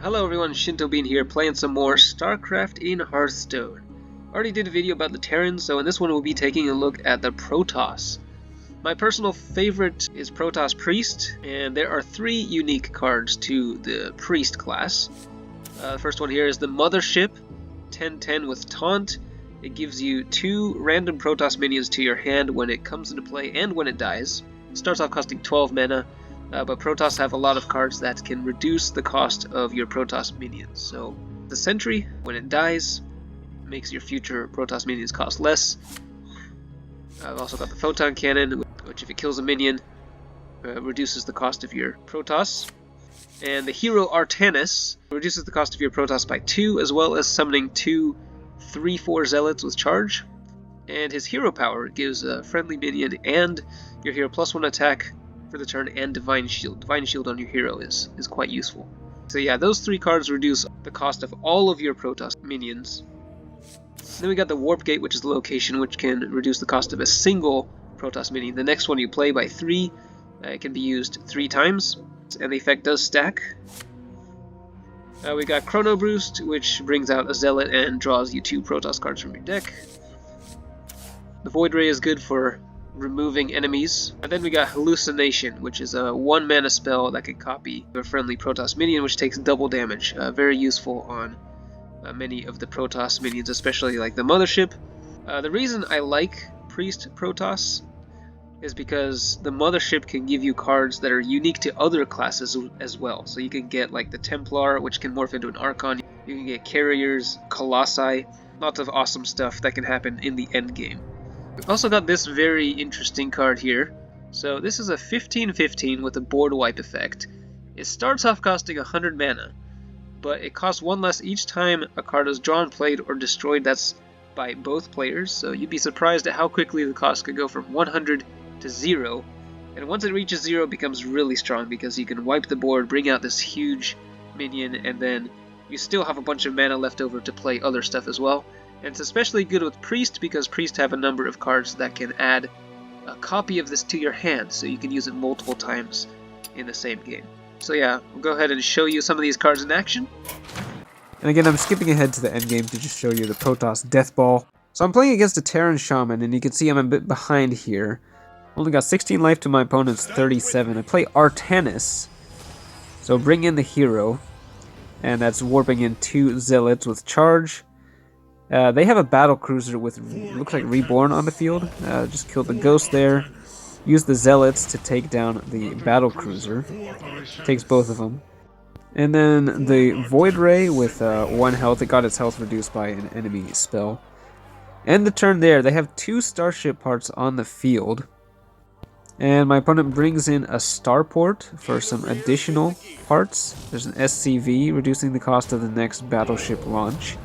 Hello everyone, ShintoBean here, playing some more Starcraft in Hearthstone. Already did a video about the Terran, so in this one we'll be taking a look at the Protoss. My personal favorite is Protoss Priest, and there are 3 unique cards to the Priest class. The first one here is the Mothership, 10/10 with Taunt. It gives you 2 random Protoss minions to your hand when it comes into play and when it dies. It starts off costing 12 mana. But Protoss have a lot of cards that can reduce the cost of your Protoss minions. So the Sentry, when it dies, makes your future Protoss minions cost less. I've also got the Photon Cannon, which if it kills a minion, reduces the cost of your Protoss. And the Hero Artanis reduces the cost of your Protoss by 2, as well as summoning 2 3/4 Zealots with charge. And his Hero Power gives a friendly minion and your hero +1 attack for the turn and Divine Shield. Divine Shield on your hero is quite useful. So yeah, those 3 cards reduce the cost of all of your Protoss minions. Then we got the Warp Gate, which is the location which can reduce the cost of a single Protoss minion. The next one you play by 3, it can be used 3 times, and the effect does stack. We got Chrono Boost, which brings out a Zealot and draws you 2 Protoss cards from your deck. The Void Ray is good for removing enemies. And then we got Hallucination, which is a 1 mana spell that can copy a friendly Protoss minion, which takes double damage. Very useful on many of the Protoss minions, especially like the Mothership. The reason I like Priest Protoss is because the Mothership can give you cards that are unique to other classes as well. So you can get like the Templar, which can morph into an Archon. You can get Carriers, Colossi, lots of awesome stuff that can happen in the end game. We've also got this very interesting card here. So this is a 15/15 with a board wipe effect. It starts off costing 100 mana, but it costs 1 less each time a card is drawn, played, or destroyed. That's by both players, so you'd be surprised at how quickly the cost could go from 100 to 0. And once it reaches 0, it becomes really strong because you can wipe the board, bring out this huge minion, and then you still have a bunch of mana left over to play other stuff as well. And it's especially good with Priest because Priest have a number of cards that can add a copy of this to your hand, so you can use it multiple times in the same game. So yeah, we'll go ahead and show you some of these cards in action. And again, I'm skipping ahead to the end game to just show you the Protoss Deathball. So I'm playing against a Terran Shaman, and you can see I'm a bit behind here. Only got 16 life to my opponent's 37. I play Artanis, so bring in the hero, and that's warping in 2 Zealots with charge. They have a Battlecruiser with, looks like Reborn on the field. Just killed the Ghost there. Use the Zealots to take down the Battlecruiser. Takes both of them. And then the Void Ray with 1 health. It got its health reduced by an enemy spell. End the turn there. They have 2 Starship parts on the field. And my opponent brings in a Starport for some additional parts. There's an SCV, reducing the cost of the next Battleship launch.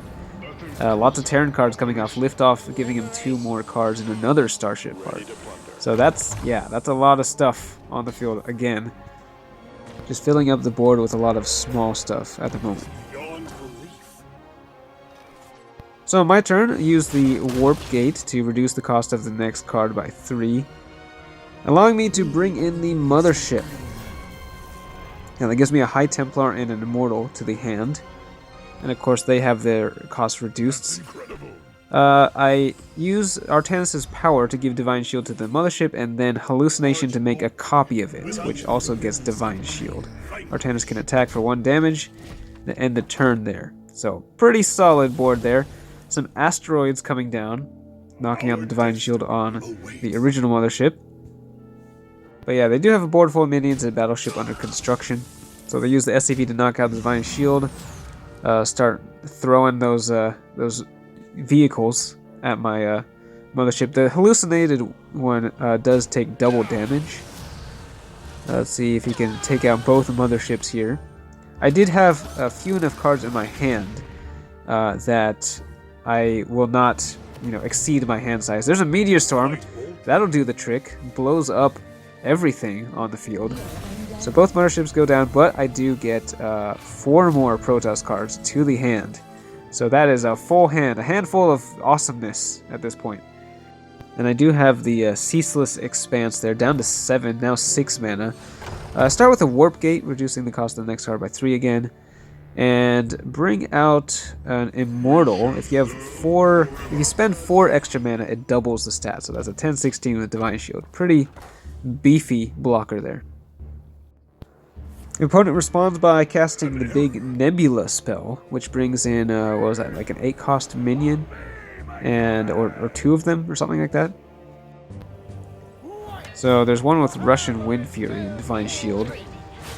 Lots of Terran cards coming off Liftoff, giving him 2 more cards and another Starship part. So that's a lot of stuff on the field again. Just filling up the board with a lot of small stuff at the moment. So on my turn, use the Warp Gate to reduce the cost of the next card by 3. Allowing me to bring in the Mothership. And that gives me a High Templar and an Immortal to the hand. And of course they have their cost reduced. I use Artanis' power to give Divine Shield to the Mothership, and then Hallucination to make a copy of it, which also gets Divine Shield. Artanis can attack for 1 damage to end the turn there. So pretty solid board there. Some asteroids coming down, knocking out the Divine Shield on the original Mothership. But yeah, they do have a board full of minions and Battleship under construction. So they use the SCV to knock out the Divine Shield. Start throwing those vehicles at my Mothership. The hallucinated one does take double damage. Let's see if he can take out both Motherships here. I did have a few enough cards in my hand that I will not, exceed my hand size. There's a Meteor Storm. That'll do the trick. Blows up everything on the field. So both Motherships go down, but I do get 4 more Protoss cards to the hand. So that is a full hand, a handful of awesomeness at this point. And I do have the Ceaseless Expanse there, down to 7, now 6 mana. Start with a Warp Gate, reducing the cost of the next card by 3 again. and bring out an Immortal. If you spend 4 extra mana, it doubles the stat. So that's a 10/16 with Divine Shield. Pretty beefy blocker there. The opponent responds by casting the big Nebula spell, which brings in, what was that, like an 8-cost minion, and or 2 of them, or something like that. So there's one with Russian Wind Fury and Divine Shield,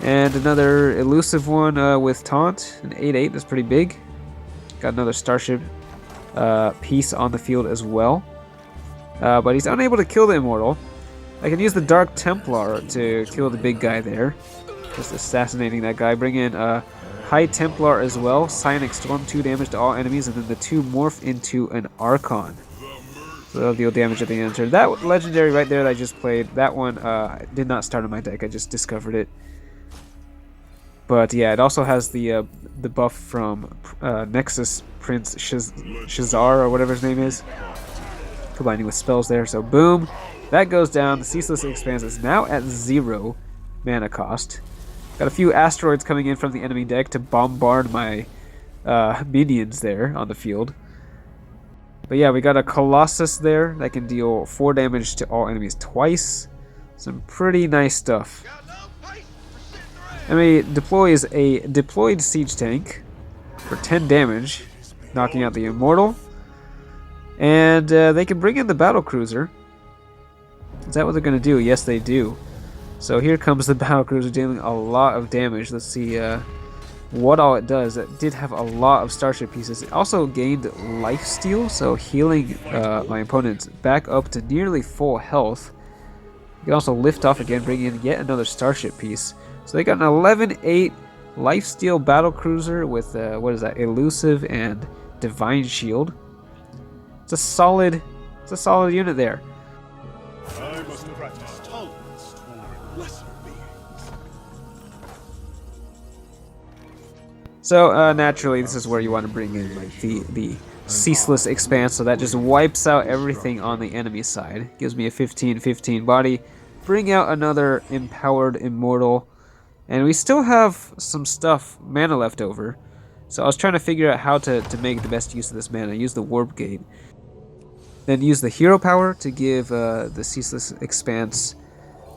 and another elusive one with Taunt, an 8/8, that's pretty big. Got another Starship piece on the field as well. But he's unable to kill the Immortal. I can use the Dark Templar to kill the big guy there. Just assassinating that guy. Bring in High Templar as well. Psionic Storm, 2 damage to all enemies, and then the 2 morph into an Archon. So that'll deal damage at the end. That legendary right there that I just played, that one did not start on my deck. I just discovered it. But yeah, it also has the buff from Nexus Prince Shazar, or whatever his name is, combining with spells there. So boom, that goes down. The Ceaseless Expanse is now at 0 mana cost. Got a few asteroids coming in from the enemy deck to bombard my minions there on the field. But yeah, we got a Colossus there that can deal 4 damage to all enemies twice. Some pretty nice stuff. Enemy deploys a deployed siege tank for 10 damage, knocking out the Immortal. And they can bring in the Battlecruiser. Is that what they're going to do? Yes, they do. So here comes the Battlecruiser dealing a lot of damage. Let's see what all it does. It did have a lot of Starship pieces. It also gained lifesteal, so healing my opponents back up to nearly full health. You can also lift off again, bring in yet another Starship piece. So they got an 11/8 lifesteal Battlecruiser with, what is that, Elusive and Divine Shield. It's a solid unit there. I must practice tolerance toward lesser beings. So naturally, this is where you want to bring in like the Ceaseless Expanse, so that just wipes out everything on the enemy side. Gives me a 15/15 body. Bring out another Empowered Immortal, and we still have some mana left over. So I was trying to figure out how to make the best use of this mana. Use the Warp Gate. Then use the Hero Power to give the Ceaseless Expanse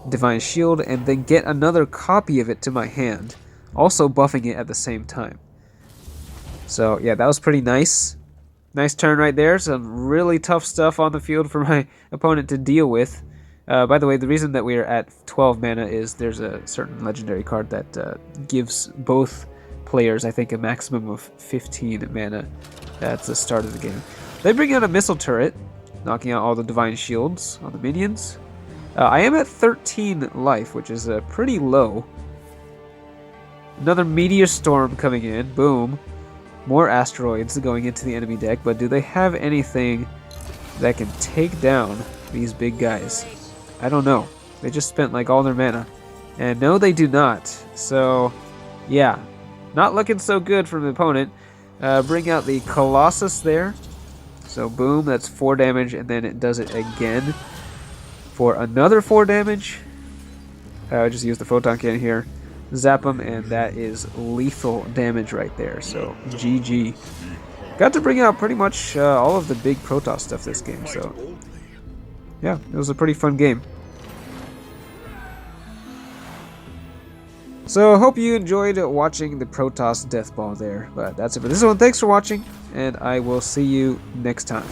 Divine Shield, and then get another copy of it to my hand, also buffing it at the same time. So yeah, that was pretty nice. Nice turn right there. Some really tough stuff on the field for my opponent to deal with. By the way, the reason that we are at 12 mana is there's a certain legendary card that gives both players, I think, a maximum of 15 mana at the start of the game. They bring out a Missile Turret, knocking out all the Divine Shields on the minions. I am at 13 life, which is pretty low. Another Meteor Storm coming in. Boom. More asteroids going into the enemy deck, but do they have anything that can take down these big guys? I don't know. They just spent like all their mana. And no, they do not. So, yeah. Not looking so good from the opponent. Bring out the Colossus there. So boom, that's 4 damage, and then it does it again for another 4 damage. I just use the Photon Cannon here. Zap them, and that is lethal damage right there. So GG. Got to bring out pretty much all of the big Protoss stuff this game. So yeah, it was a pretty fun game. So I hope you enjoyed watching the Protoss Deathball there. But that's it for this one. Thanks for watching, and I will see you next time.